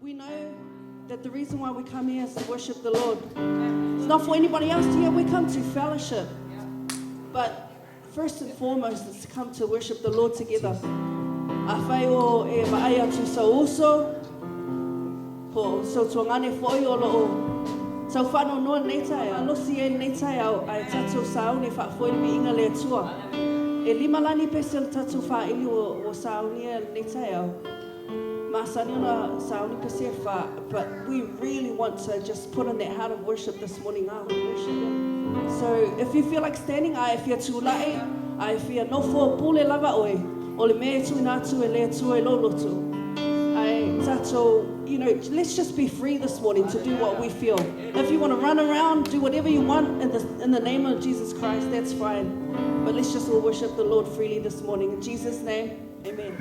we know that the reason why we come here is to worship the Lord. It's not for anybody else to hear. We come to fellowship. But first and foremost, it's to come to worship the Lord together. A whai o e paia tu sa uso. Po so tuangane foi o lo. Sau whano noa nei tai. Alosi e nei tai au ai tatou sauni wha foi mi inga le tua. E lima lani pese tatou wha ili o sauni e nei tai au. But we really want to just put on that heart of worship this morning. So if you feel like standing, if you're too late, if you're no for pule lava oi, ole me tu na tu ele tu e lolo tu. Let's just be free this morning to do what we feel. If you want to run around, do whatever you want in the name of Jesus Christ, that's fine. But let's just all worship the Lord freely this morning. In Jesus' name, amen.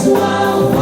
Wow.